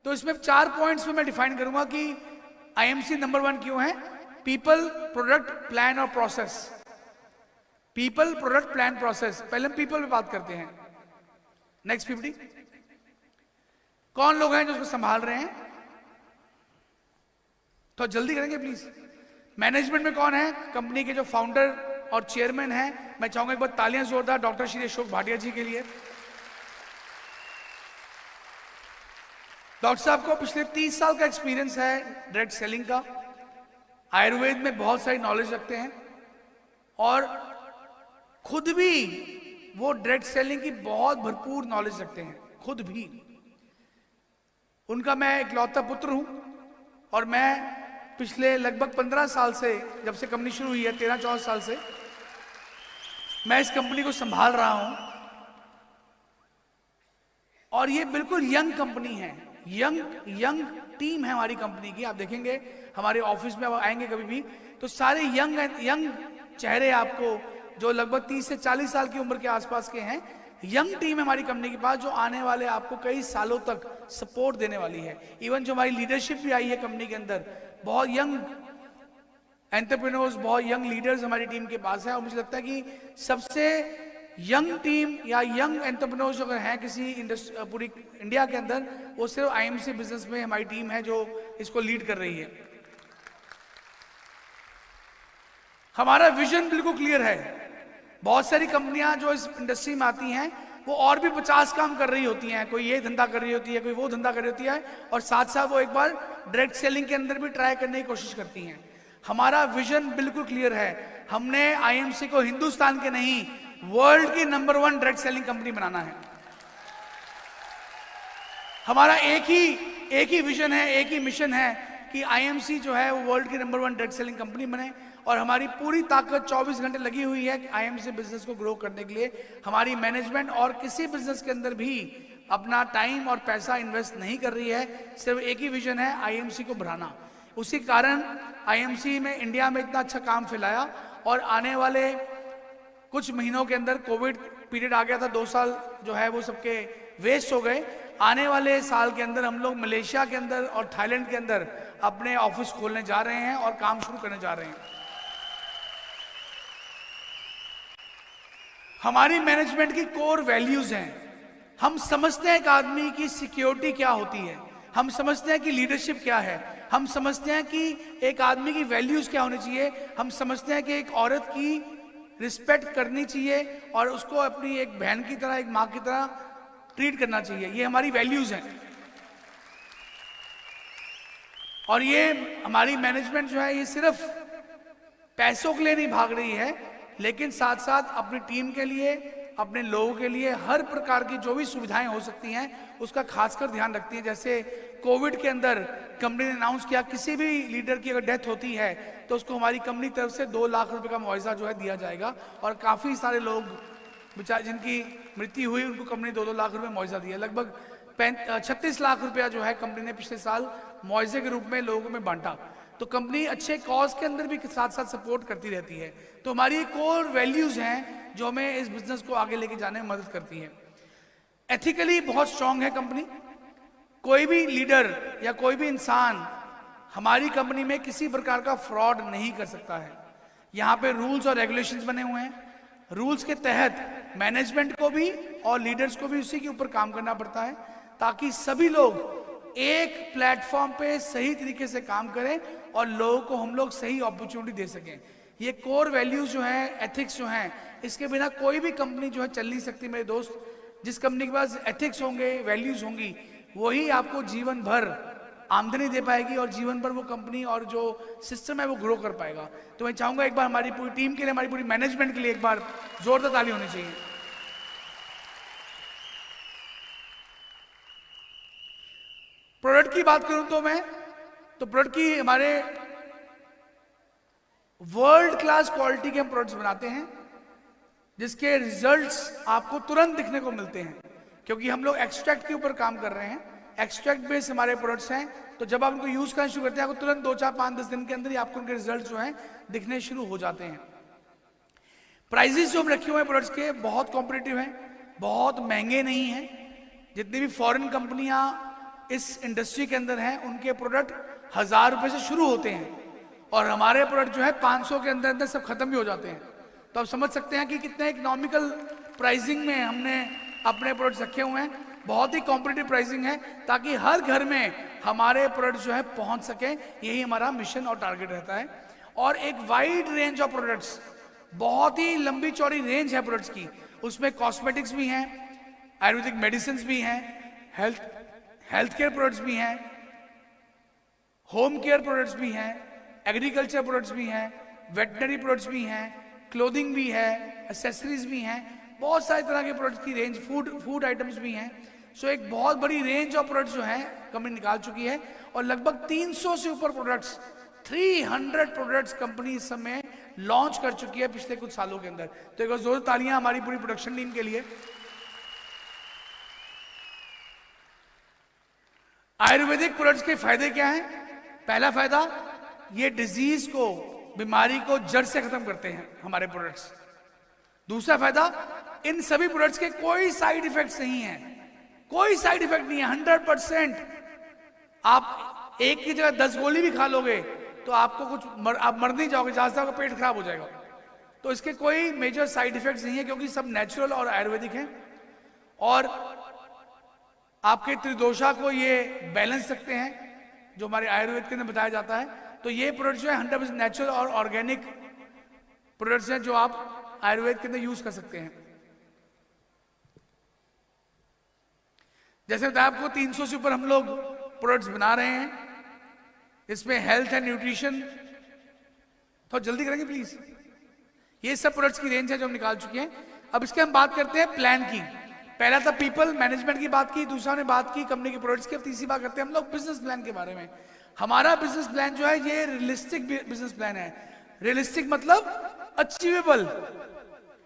तो इसमें 4 पॉइंट्स में मैं डिफाइन करूंगा कि आईएमसी नंबर 1 क्यों है। पीपल, प्रोडक्ट, प्लान और process. People, product, plan, process. पहले हम पीपल पे बात करते हैं। नेक्स्ट 50। कौन लोग हैं जो उसको संभाल रहे हैं? तो जल्दी करेंगे प्लीज। मैनेजमेंट में कौन है? कंपनी के जो फाउंडर और चेयरमैन हैं। मैं चाहूंगा एक बार तालियां जोरदार डॉक्टर श्री अशोक भाटिया जी के लिए। डॉक्टर साहब को पिछले 30 साल का एक्सपीरियंस है डायरेक्ट सेलिंग का। आयुर्वेद में बहुत सारी नॉलेज रखते हैं और खुद भी वो डायरेक्ट सेलिंग की बहुत भरपूर नॉलेज रखते हैं, खुद भी। उनका मैं इकलौता पुत्र हूं और मैं पिछले लगभग 15 साल से, जब से कंपनी शुरू हुई है 13-14 साल से, मैं इस कंपनी को संभाल रहा हूं। और ये बिल्कुल यंग कंपनी है, यंग टीम है हमारी कंपनी की। आप देखेंगे हमारे ऑफिस में आएंगे कभी भी तो सारे यंग चेहरे आपको, जो लगभग 30 से 40 साल की उम्र के आसपास के हैं। यंग टीम है हमारी कंपनी के पास जो आने वाले आपको कई सालों तक सपोर्ट देने वाली है। इवन जो हमारी लीडरशिप भी आई है कंपनी के अंदर, बहुत यंग एंटरप्रेन्योर्स, बहुत यंग लीडर्स हमारी टीम के पास है। और मुझे लगता है कि सबसे यंग टीम या यंग एंटरप्रेन्योर्स अगर हैं किसी पूरी इंडिया के अंदर, वो सिर्फ आईएमसी बिजनेस में हमारी टीम है जो इसको लीड कर रही है। हमारा विजन बिल्कुल क्लियर है। बहुत सारी कंपनियां जो इस इंडस्ट्री में आती हैं वो और भी 50 काम कर रही होती हैं। कोई ये धंधा कर रही होती है, कोई वो धंधा कर रही होती है, और साथ साथ वो एक बार डायरेक्ट सेलिंग के अंदर भी ट्राई करने की कोशिश करती हैं। हमारा विजन बिल्कुल क्लियर है। हमने आईएमसी को हिंदुस्तान के नहीं, वर्ल्ड की नंबर 1 डायरेक्ट सेलिंग कंपनी बनाना है। हमारा एक ही विजन है, एक ही मिशन है कि आईएमसी जो है वो वर्ल्ड की नंबर 1 डायरेक्ट सेलिंग कंपनी बने। और हमारी पूरी ताकत 24 घंटे लगी हुई है कि आईएमसी बिजनेस को ग्रो करने के लिए। हमारी मैनेजमेंट और किसी बिजनेस के अंदर भी अपना टाइम और पैसा इन्वेस्ट नहीं कर रही है। सिर्फ एक ही विजन है, आईएमसी को बढ़ाना। उसी कारण आईएमसी में इंडिया में इतना अच्छा काम फैलाया। और आने वाले कुछ महीनों के अंदर कोविड पीरियड आ गया था, 2 साल जो है वो सबके वेस्ट हो गए। आने वाले साल के अंदर हम लोग मलेशिया के अंदर और थाईलैंड के अंदर अपने ऑफिस खोलने जा रहे हैं और काम शुरू करने जा रहे हैं। हमारी मैनेजमेंट की कोर वैल्यूज हैं। हम समझते हैं एक आदमी की सिक्योरिटी क्या होती है, हम समझते हैं कि लीडरशिप क्या है, हम समझते हैं कि एक आदमी की वैल्यूज क्या होनी चाहिए, हम समझते हैं कि एक औरत की रिस्पेक्ट करनी चाहिए और उसको अपनी एक बहन की तरह, एक माँ की तरह ट्रीट करना चाहिए। ये हमारी वैल्यूज हैं। और ये हमारी मैनेजमेंट जो है ये सिर्फ पैसों के लिए नहीं भाग रही है, लेकिन साथ साथ अपनी टीम के लिए, अपने लोगों के लिए हर प्रकार की जो भी सुविधाएं हो सकती हैं उसका खासकर ध्यान रखती है। जैसे कोविड के अंदर कंपनी ने अनाउंस किया किसी भी लीडर की अगर डेथ होती है तो उसको हमारी कंपनी तरफ से 2 लाख रुपए का मुआवजा जो है दिया जाएगा। और काफी सारे लोग बेचारे जिनकी मृत्यु हुई उनको कंपनी 2-2 लाख रुपए मुआवजा दिया। लगभग 36 लाख रुपया जो है कंपनी ने पिछले साल मुआवजे के रूप में लोगों में बांटा। तो कंपनी अच्छे कॉज के अंदर भी साथ साथ सपोर्ट करती रहती है। तो हमारी कोर वैल्यूज हैं जो हमें इस बिजनेस को आगे लेके जाने में मदद करती है। एथिकली बहुत स्ट्रांग है कंपनी। कोई भी लीडर या कोई भी इंसान हमारी कंपनी में किसी प्रकार का फ्रॉड नहीं कर सकता है। यहाँ पे रूल्स और रेगुलेशंस बने हुए हैं। रूल्स के तहत मैनेजमेंट को भी और लीडर्स को भी उसी के ऊपर काम करना पड़ता है ताकि सभी लोग एक प्लेटफॉर्म पे सही तरीके से काम करें और लोगों को हम लोग सही अपॉर्चुनिटी दे सकें। ये कोर वैल्यूज जो हैं, एथिक्स जो हैं, इसके बिना कोई भी कंपनी जो है चल नहीं सकती मेरे दोस्त। जिस कंपनी के पास एथिक्स होंगे, वैल्यूज होंगी, वही आपको जीवन भर आमदनी दे पाएगी और जीवन भर वो कंपनी और जो सिस्टम है वो ग्रो कर पाएगा। तो मैं चाहूंगा एक बार हमारी पूरी टीम के लिए, हमारी पूरी मैनेजमेंट के लिए एक बार जोरदार ताली होनी चाहिए। प्रोडक्ट की बात करूं तो प्रोडक्ट की हमारे वर्ल्ड क्लास क्वालिटी के हम प्रोडक्ट्स बनाते हैं जिसके रिजल्ट्स आपको तुरंत दिखने को मिलते हैं, क्योंकि हम लोग एक्सट्रैक्ट के ऊपर काम कर रहे हैं। एक्सट्रैक्ट बेस्ड हमारे प्रोडक्ट्स हैं, तो जब आप उनको यूज करना शुरू करते हैं आपको तुरंत 2, 4, 5, 10 दिन के अंदर ही आपको उनके रिजल्ट जो हैं दिखने शुरू हो जाते हैं। प्राइजेस जो हम रखे हुए हैं प्रोडक्ट्स के बहुत कॉम्पिटिटिव हैं, बहुत महंगे नहीं हैं। जितनी भी फॉरेन कंपनियां इस इंडस्ट्री के अंदर हैं उनके प्रोडक्ट 1000 रुपए से शुरू होते हैं और हमारे प्रोडक्ट जो है 500 के अंदर अंदर सब खत्म भी हो जाते हैं। तो आप समझ सकते हैं कि कितने इकोनॉमिकल प्राइसिंग में हमने अपने प्रोडक्ट्स रखे हुए हैं। बहुत ही कॉम्पिटिटिव प्राइसिंग है ताकि हर घर में हमारे प्रोडक्ट जो है पहुंच सके। यही हमारा मिशन और टारगेट रहता है। और एक वाइड रेंज ऑफ प्रोडक्ट्स, बहुत ही लंबी चौड़ी रेंज है प्रोडक्ट्स की। उसमें कॉस्मेटिक्स भी हैं, आयुर्वेदिक मेडिसिन भी हैं, हेल्थ केयर प्रोडक्ट्स भी हैं, होम केयर प्रोडक्ट्स भी हैं, एग्रीकल्चर प्रोडक्ट्स भी हैं, वेटनरी प्रोडक्ट्स भी हैं, क्लोथिंग भी है, एक्सेसरीज भी हैं, बहुत सारे तरह के प्रोडक्ट्स की रेंज, फूड आइटम्स भी हैं। सो एक बहुत बड़ी रेंज ऑफ प्रोडक्ट्स जो हैं कंपनी निकाल चुकी है और लगभग 300 से ऊपर प्रोडक्ट्स, 300 प्रोडक्ट्स कंपनी इस समय लॉन्च कर चुकी है पिछले कुछ सालों के अंदर। तो एक बार जोर तालियां हमारी पूरी प्रोडक्शन टीम के लिए। आयुर्वेदिक प्रोडक्ट्स के फायदे क्या हैं? पहला फायदा, ये डिजीज को, बीमारी को जड़ से खत्म करते हैं हमारे प्रोडक्ट्स। दूसरा फायदा, इन सभी प्रोडक्ट्स के कोई साइड इफेक्ट्स नहीं है, कोई साइड इफेक्ट नहीं है। 100% आप एक की जगह 10 गोली भी खा लोगे तो आपको आप मर नहीं जाओगे, ज्यादा से आपका पेट खराब हो जाएगा। तो इसके कोई मेजर साइड इफेक्ट्स नहीं है क्योंकि सब नेचुरल और आयुर्वेदिक हैं। और आपके त्रिदोषा को ये बैलेंस रखते हैं जो हमारे आयुर्वेद के अंदर बताया जाता है। तो ये प्रोडक्ट्स जो है 100% नेचुरल और ऑर्गेनिक प्रोडक्ट्स हैं जो आप आयुर्वेद के अंदर यूज कर सकते हैं। जैसे बताया आपको 300 से ऊपर हम लोग प्रोडक्ट्स बना रहे हैं। इसमें हेल्थ एंड न्यूट्रिशन, थोड़ा जल्दी करेंगे प्लीज। ये सब प्रोडक्ट्स की रेंज है जो हम निकाल चुके हैं। अब इसके हम बात करते हैं प्लान की। पहला था पीपल मैनेजमेंट की बात की, दूसरा ने बात की कंपनी के प्रोडक्ट्स की। अब तीसरी बात करते हैं हम लोग बिजनेस प्लान के बारे में। हमारा बिजनेस प्लान जो है ये रियलिस्टिक बिजनेस प्लान है। रियलिस्टिक मतलब अचीवेबल।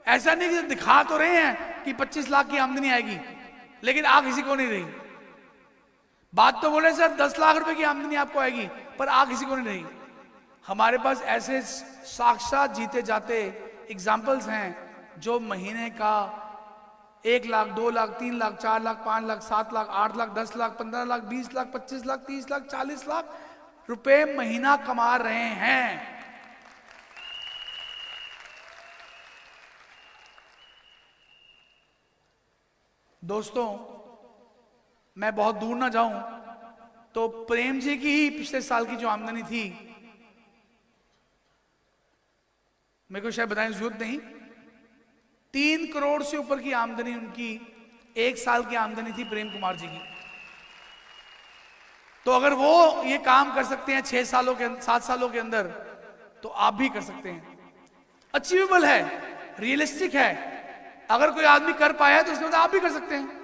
ऐसा नहीं कि दिखा तो रहे हैं कि 25 लाख की आमदनी आएगी लेकिन आ किसी को नहीं रही। बात तो बोले सर 10 लाख रुपए की आमदनी आपको आएगी पर आ किसी को नहीं रही। हमारे पास ऐसे साक्षात जीते जाते एग्जाम्पल्स हैं जो महीने का 1 लाख, 2 लाख, 3 लाख, 4 लाख, 5 लाख, 7 लाख, 8 लाख, 10 लाख, 15 लाख, 20 लाख, 25 लाख, 30 लाख, 40 लाख रुपए महीना कमा रहे हैं। दोस्तों, मैं बहुत दूर ना जाऊं तो प्रेम जी की ही पिछले साल की जो आमदनी थी, मेरे को शायद बताने की जरूरत नहीं, 3 करोड़ से ऊपर की आमदनी उनकी 1 साल की आमदनी थी प्रेम कुमार जी की। तो अगर वो ये काम कर सकते हैं 7 सालों के अंदर तो आप भी कर सकते हैं। अचीवेबल है, रियलिस्टिक है। अगर कोई आदमी कर पाया है तो इसके बाद आप भी कर सकते हैं।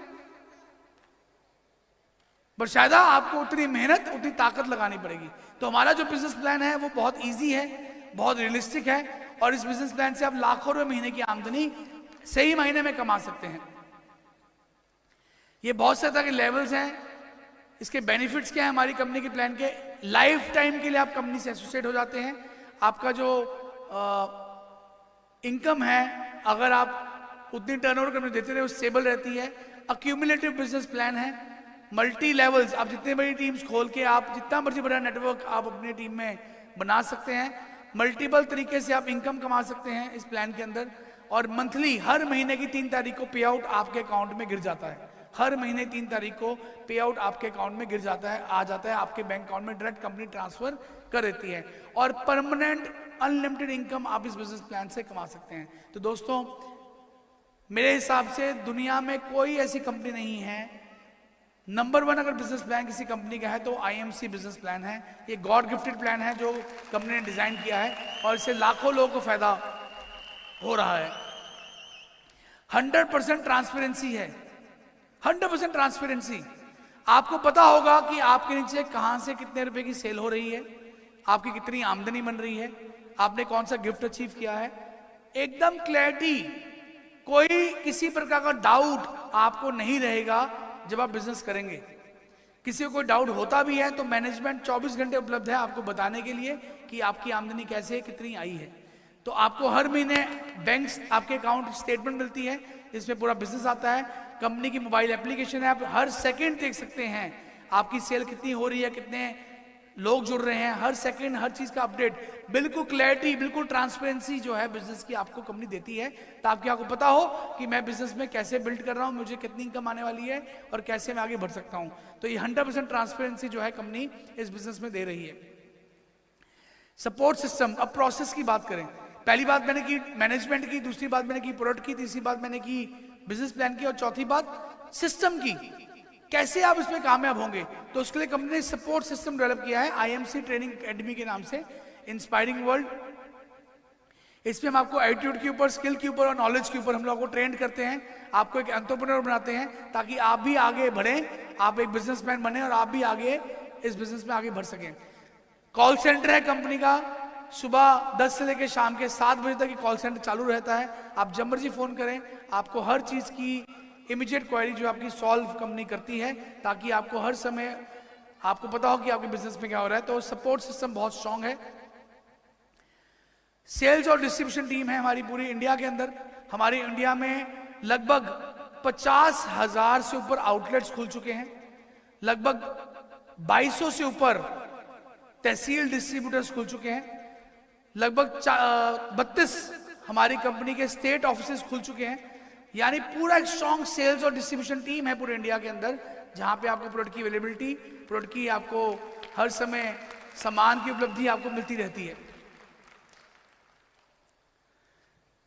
पर शायद आपको उतनी मेहनत, उतनी ताकत लगानी पड़ेगी। तो हमारा जो बिजनेस प्लान है वो बहुत इजी है, बहुत रियलिस्टिक है और इस बिजनेस प्लान से आप लाखों रुपए महीने की आमदनी सही महीने में कमा सकते हैं। ये बहुत से तरह के लेवल्स हैं। इसके बेनिफिट्स क्या है हमारी कंपनी के प्लान के? लाइफ टाइम के लिए आप कंपनी से एसोसिएट हो जाते हैं। आपका जो इनकम है, अगर आप उतनी टर्नओवर कंपनी देते रहे, वो स्टेबल रहती है। अक्यूमुलेटिव बिजनेस प्लान है, मल्टी लेवल्स। आप जितने बड़ी टीम्स खोल के आप जितना मर्जी बड़ा नेटवर्क आप अपनी टीम में बना सकते हैं। मल्टीपल तरीके से आप इनकम कमा सकते हैं इस प्लान के अंदर। और मंथली हर महीने की 3 तारीख को पे आउट आपके अकाउंट में गिर जाता है। हर महीने 3 तारीख को पे आउट आपके अकाउंट में गिर जाता है, आ जाता है आपके बैंक अकाउंट में, डायरेक्ट कंपनी ट्रांसफर कर देती है। और परमानेंट अनलिमिटेड इनकम आप इस बिजनेस प्लान से कमा सकते हैं। तो दोस्तों, मेरे हिसाब से दुनिया में कोई ऐसी कंपनी नहीं है, नंबर 1 अगर बिजनेस प्लान किसी कंपनी का है तो आईएमसी बिजनेस प्लान है। ये गॉड गिफ्टेड प्लान है जो कंपनी ने डिजाइन किया है और इससे लाखों लोगों को फायदा हो रहा है। 100% ट्रांसपेरेंसी है, 100% ट्रांसपेरेंसी। आपको पता होगा कि आपके नीचे कहां से कितने रुपए की सेल हो रही है, आपकी कितनी आमदनी बन रही है, आपने कौन सा गिफ्ट अचीव किया है, एकदम क्लैरिटी। कोई किसी प्रकार का डाउट आपको नहीं रहेगा जब आप बिजनेस करेंगे। किसी को कोई डाउट होता भी है तो मैनेजमेंट 24 घंटे उपलब्ध है आपको बताने के लिए कि आपकी आमदनी कैसे है, कितनी आई है। तो आपको हर महीने बैंक्स आपके अकाउंट स्टेटमेंट मिलती है, इसमें पूरा बिजनेस आता है। कंपनी की मोबाइल एप्लीकेशन है, आप हर सेकंड देख सकते हैं आपकी सेल कितनी हो रही है, कितने लोग जुड़ रहे हैं, हर सेकंड हर चीज का अपडेट, बिल्कुल क्लैरिटी, बिल्कुल ट्रांसपेरेंसी जो है बिजनेस की आपको कंपनी देती है, ताकि आपको पता हो कि मैं बिजनेस में कैसे बिल्ड कर रहा हूं, मुझे कितनी इनकम आने वाली है और कैसे मैं आगे बढ़ सकता हूं। तो ये 100% ट्रांसपेरेंसी जो है कंपनी इस बिजनेस में दे रही है। सपोर्ट सिस्टम, अब प्रोसेस की बात करें, पहली बात मैंने की मैनेजमेंट की, दूसरी बात मैंने की प्रोडक्ट की, तीसरी बात मैंने की बिजनेस प्लान की, और चौथी बात सिस्टम की, कैसे आप इसमें कामयाब होंगे। तो उसके लिए कंपनी ने सपोर्ट सिस्टम डेवलप किया है IMC ट्रेनिंग एकेडमी के नाम से, इंस्पायरिंग वर्ल्ड। इसमें हम आपको एटीट्यूड के ऊपर, स्किल के ऊपर और नॉलेज के ऊपर हम लोगों को ट्रेन करते हैं, आपको एक एंटरप्रेन्योर बनाते हैं, ताकि आप भी आगे बढ़ें, आप एक बिजनेसमैन बने और आप भी आगे इस बिजनेस में आगे बढ़ सकें। कॉल सेंटर है कंपनी का, सुबह 10 से लेकर शाम के 7 बजे तक कॉल सेंटर चालू रहता है। आप जब मर्जी फोन करें, आपको हर चीज की इमीडिएट क्वेरी जो आपकी सॉल्व कंपनी करती है, ताकि आपको हर समय आपको पता हो कि आपके बिजनेस में क्या हो रहा है। तो सपोर्ट सिस्टम बहुत स्ट्रांग है। सेल्स और डिस्ट्रीब्यूशन टीम है हमारी पूरी इंडिया के अंदर। हमारी इंडिया में लगभग 50,000 से ऊपर आउटलेट्स खुल चुके हैं, लगभग 2200 से ऊपर तहसील डिस्ट्रीब्यूटर्स खुल चुके हैं, लगभग 32 हमारी कंपनी के स्टेट ऑफिसेस खुल चुके हैं। यानी पूरा एक स्ट्रॉन्ग सेल्स और डिस्ट्रीब्यूशन टीम है पूरे इंडिया के अंदर, जहां पे आपको प्रोडक्ट की अवेलेबिलिटी, प्रोडक्ट की आपको हर समय सामान की उपलब्धि आपको मिलती रहती है।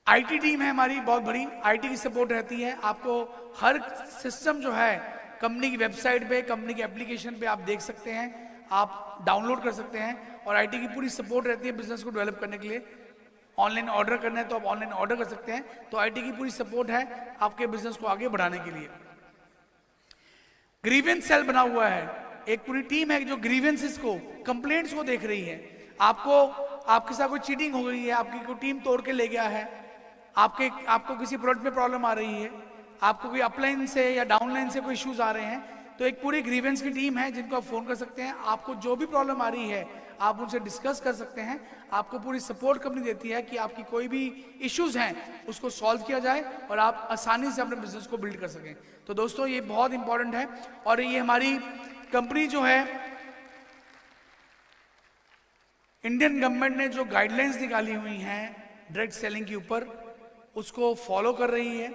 आईटी टीम है हमारी बहुत बड़ी, आईटी की सपोर्ट रहती है। आपको हर सिस्टम जो है कंपनी की वेबसाइट पे, कंपनी के एप्लीकेशन पे आप देख सकते हैं, आप डाउनलोड कर सकते हैं, और आईटी की पूरी सपोर्ट रहती है बिजनेस को डेवलप करने के लिए। ऑनलाइन ऑर्डर करना है तो आप ऑनलाइन ऑर्डर कर सकते हैं। तो आईटी की पूरी सपोर्ट है आपके बिजनेस को आगे बढ़ाने के लिए। ग्रीवेंस सेल बना हुआ है, एक पूरी टीम है जो ग्रीवेंसेस को, कंप्लेंट्स को देख रही है। आपके साथ कोई चीटिंग हो गई है, आपकी कोई टीम तोड़ के ले गया है, आपको किसी प्रोडक्ट में प्रॉब्लम आ रही है, आपको कोई अपलाइन से या डाउनलाइन से कोई इश्यूज आ रहे हैं, तो एक पूरी ग्रीवेंस की टीम है जिनको आप फोन कर सकते हैं। आपको जो भी प्रॉब्लम आ रही है आप उनसे डिस्कस कर सकते हैं। आपको पूरी सपोर्ट कंपनी देती है कि आपकी कोई भी इश्यूज हैं उसको सॉल्व किया जाए और आप आसानी से अपने बिजनेस को बिल्ड कर सकें। तो दोस्तों ये बहुत इंपॉर्टेंट है, और ये हमारी कंपनी जो है, इंडियन गवर्नमेंट ने जो गाइडलाइंस निकाली हुई हैं डायरेक्ट सेलिंग के ऊपर, उसको फॉलो कर रही है।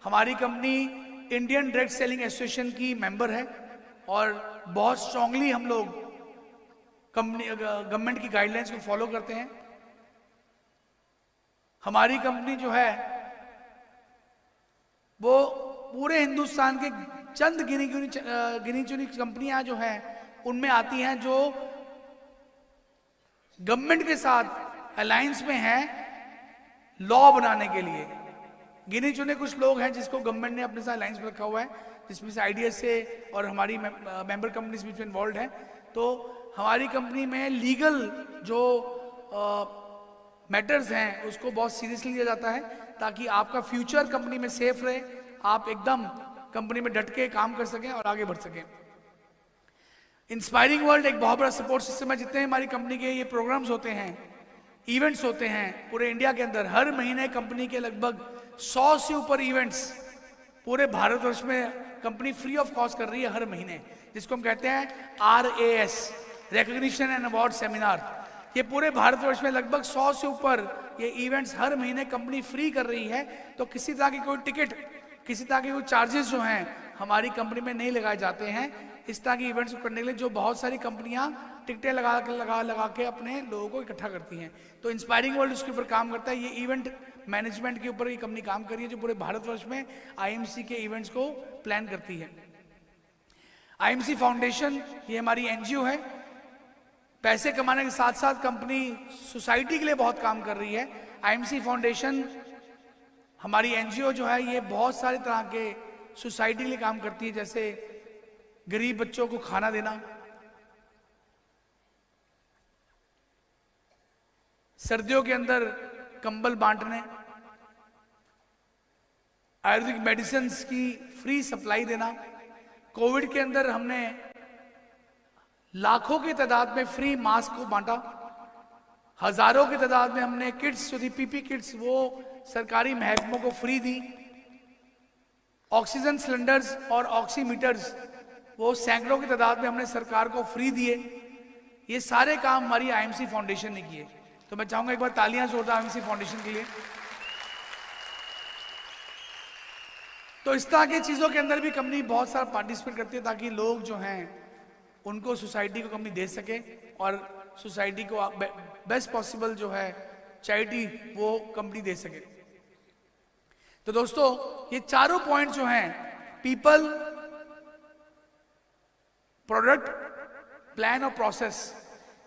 हमारी company Indian direct selling association की मेंबर है, और बहुत स्ट्रांगली हम लोग कंपनी गवर्नमेंट की गाइडलाइंस को फॉलो करते हैं। हमारी कंपनी जो है वो पूरे हिंदुस्तान के चंद गिनी चुनी कंपनियां जो हैं उनमें आती हैं जो गवर्नमेंट के साथ अलायंस में हैं लॉ बनाने के लिए। गिने चुने कुछ लोग हैं जिसको गवर्नमेंट ने अपने साथ अलायंस में रखा हुआ है, जिसमें से आईडीएस से और हमारी मेंबर कंपनीज भी इन्वॉल्व हैं। तो हमारी कंपनी में लीगल जो मैटर्स हैं उसको बहुत सीरियसली लिया जाता है, ताकि आपका फ्यूचर कंपनी में सेफ रहे, आप एकदम कंपनी में डट के काम कर सकें और आगे बढ़ सकें। इंस्पायरिंग वर्ल्ड एक बहुत बड़ा सपोर्ट सिस्टम है। जितने हमारी कंपनी के ये प्रोग्राम्स होते हैं, इवेंट्स होते हैं पूरे इंडिया के अंदर, हर महीने कंपनी के लगभग 100 से ऊपर इवेंट्स पूरे भारतवर्ष में कंपनी फ्री ऑफ कॉस्ट कर रही है हर महीने, जिसको हम कहते हैं RAS, recognition and award seminar. ये पूरे भारतवर्ष में लगभग 100 से ऊपर ये इवेंट्स हर महीने कंपनी फ्री कर रही है। तो किसी तरह की कोई टिकट, किसी तरह के कोई चार्जेस जो हैं हमारी कंपनी में नहीं लगाए जाते हैं इस तरह की इवेंट्स को करने के लिए, जो बहुत सारी कंपनियां टिकटें लगा के अपने लोगों को इकट्ठा करती हैं। तो इंस्पायरिंग वर्ल्ड उसके ऊपर काम करता है। ये इवेंट मैनेजमेंट के ऊपर ये कंपनी काम कर रही है, जो पूरे भारतवर्ष में IMC के इवेंट्स को प्लान करती है। IMC फाउंडेशन ये हमारी NGO है। पैसे कमाने के साथ साथ कंपनी सोसाइटी के लिए बहुत काम कर रही है। IMC फाउंडेशन हमारी NGO जो है ये बहुत सारे तरह के सोसाइटी के लिए काम करती है, जैसे गरीब बच्चों को खाना देना, सर्दियों के अंदर कंबल बांटने, आयुर्वेदिक मेडिसिन की फ्री सप्लाई देना। कोविड के अंदर हमने लाखों की तादाद में फ्री मास्क को बांटा, हजारों की तादाद में हमने किट्स जो थी PP किट्स वो सरकारी महकमों को फ्री दी। ऑक्सीजन सिलेंडर्स और ऑक्सीमीटर्स वो सैकड़ों की तादाद में हमने सरकार को फ्री दिए। ये सारे काम हमारी आईएमसी फाउंडेशन ने किए। तो मैं चाहूंगा एक बार तालियां जोरदार आईएमसी फाउंडेशन के लिए। तो इस तरह की चीजों के अंदर भी कंपनी बहुत सारा पार्टिसिपेट करती है ताकि लोग जो हैं उनको सोसाइटी को कंपनी दे सके और सोसाइटी को बेस्ट पॉसिबल जो है चैरिटी वो कंपनी दे सके। तो दोस्तों ये चारों पॉइंट जो हैं, पीपल, प्रोडक्ट, प्लान और प्रोसेस,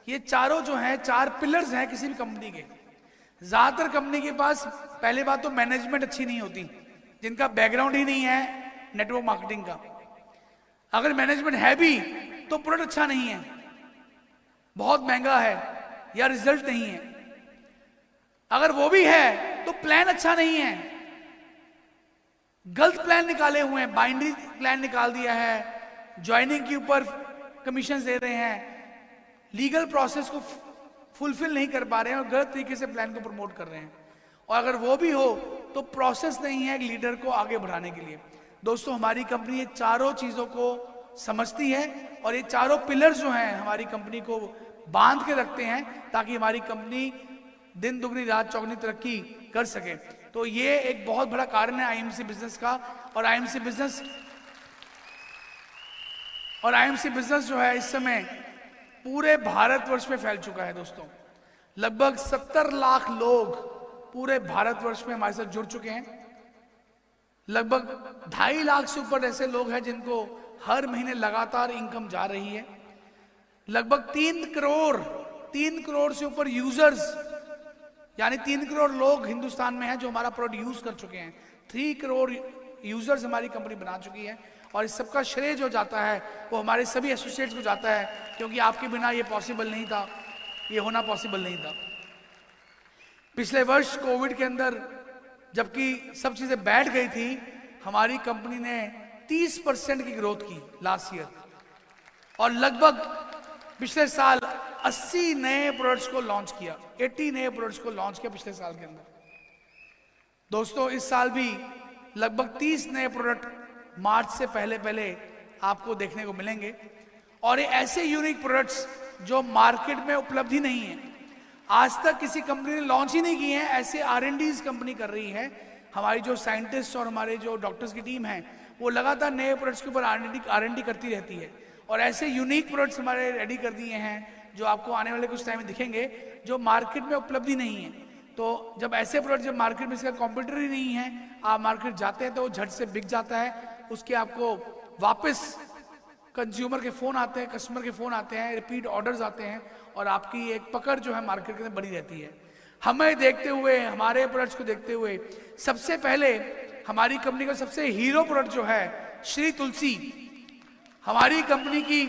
ये चारों जो हैं चार पिलर्स हैं किसी भी कंपनी के। ज्यादातर कंपनी के पास पहले बात तो मैनेजमेंट अच्छी नहीं होती, जिनका बैकग्राउंड ही नहीं है नेटवर्क मार्केटिंग का। अगर मैनेजमेंट है भी तो प्रोडक्ट अच्छा नहीं है, बहुत महंगा है या रिजल्ट नहीं है। अगर वो भी है तो प्लान अच्छा नहीं है, गलत प्लान निकाले हुए हैं, बाइनरी प्लान निकाल दिया है, ज्वाइनिंग के ऊपर कमीशन दे रहे हैं, लीगल प्रोसेस को फुलफिल नहीं कर पा रहे हैं और गलत तरीके से प्लान को प्रमोट कर रहे हैं। और अगर वो भी हो तो प्रोसेस नहीं है एक लीडर को आगे बढ़ाने के लिए। दोस्तों हमारी कंपनी ये चारों चीजों को समझती है और ये चारों पिलर जो हैं हमारी कंपनी को बांध के रखते हैं ताकि हमारी कंपनी दिन दुगनी रात चौगनी तरक्की कर सके। तो ये एक बहुत बड़ा कारण है आईएमसी बिजनेस का। और आईएमसी बिजनेस जो है इस समय पूरे भारतवर्ष में फैल चुका है। दोस्तों लगभग 70 लाख लोग पूरे भारतवर्ष में हमारे साथ जुड़ चुके हैं। लगभग 2.5 लाख से ऊपर ऐसे लोग हैं जिनको हर महीने लगातार इनकम जा रही है। लगभग 3 करोड़ से ऊपर यूजर्स, यानी 3 करोड़ लोग हिंदुस्तान में हैं जो हमारा प्रोडक्ट यूज कर चुके हैं। 3 करोड़ यूजर्स हमारी कंपनी बना चुकी है और इस सबका श्रेय जो जाता है वो हमारे सभी एसोसिएट्स को जाता है, क्योंकि आपके बिना ये पॉसिबल नहीं था, ये होना पॉसिबल नहीं था। पिछले वर्ष कोविड के अंदर जबकि सब चीजें बैठ गई थी, हमारी कंपनी ने 30% की ग्रोथ की लास्ट ईयर और लगभग पिछले साल 80 नए प्रोडक्ट्स को लॉन्च किया, 80 नए प्रोडक्ट्स को लॉन्च किया पिछले साल के अंदर। दोस्तों इस साल भी लगभग 30 नए प्रोडक्ट मार्च से पहले आपको देखने को मिलेंगे और ये ऐसे यूनिक प्रोडक्ट्स जो मार्केट में उपलब्ध ही नहीं है, आज तक किसी कंपनी ने लॉन्च ही नहीं किए हैं, ऐसे R&Ds कंपनी कर रही है। हमारी जो साइंटिस्ट और हमारे जो डॉक्टर्स की टीम है वो लगातार नए प्रोडक्ट्स के ऊपर R&D करती रहती है और ऐसे यूनिक प्रोडक्ट्स हमारे रेडी कर दिए हैं जो आपको आने वाले कुछ टाइम में दिखेंगे जो मार्केट में उपलब्ध ही नहीं है। तो जब ऐसे प्रोडक्ट जब मार्केट में इसका कॉम्पिटिटर ही नहीं है, आप मार्केट जाते हैं तो वो झट से बिक जाता है, उसके आपको वापस कंज्यूमर के फोन आते हैं, कस्टमर के फोन आते हैं, रिपीट ऑर्डर्स आते हैं और आपकी एक पकड़ जो है मार्केट के अंदर बनी रहती है। हमें देखते हुए, हमारे प्रोडक्ट्स को देखते हुए सबसे पहले हमारी कंपनी का सबसे हीरो प्रोडक्ट जो है श्री तुलसी, हमारी कंपनी की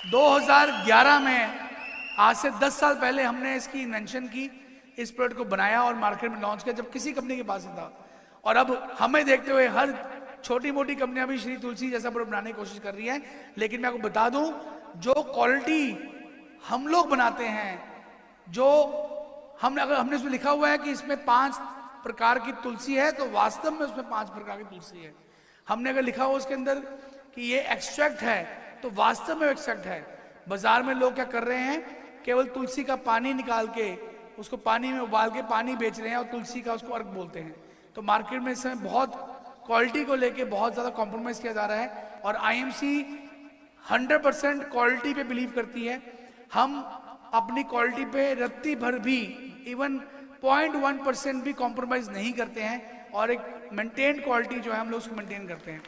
2011 में, आज से 10 साल पहले हमने इसकी इन्वेंशन की, इस प्रोडक्ट को बनाया और मार्केट में लॉन्च किया जब किसी कंपनी के पास ही था। और अब हमें देखते हुए हर छोटी मोटी कंपनियां भी श्री तुलसी जैसा प्रोडक्ट बनाने की कोशिश कर रही है। लेकिन मैं आपको बता दूं, जो क्वालिटी हम लोग बनाते हैं, जो हमने उसमें लिखा हुआ है कि इसमें 5 प्रकार की तुलसी है, तो वास्तव में उसमें 5 प्रकार की तुलसी है। हमने अगर लिखा हो उसके अंदर कि ये एक्सट्रैक्ट है, तो वास्तव में एक्सट्रैक्ट है। बाजार में लोग क्या कर रहे हैं, केवल तुलसी का पानी निकाल के उसको पानी में उबाल के पानी बेच रहे हैं और तुलसी का उसको अर्क बोलते हैं। तो मार्केट में इस समय बहुत क्वालिटी को लेके बहुत ज्यादा कॉम्प्रोमाइज किया जा रहा है और आईएमसी 100% क्वालिटी पे बिलीव करती है। हम अपनी क्वालिटी पे रत्ती भर भी, इवन 0.1% भी कॉम्प्रोमाइज नहीं करते हैं और एक मेंटेन क्वालिटी जो है हम लोग उसको मेंटेन करते हैं।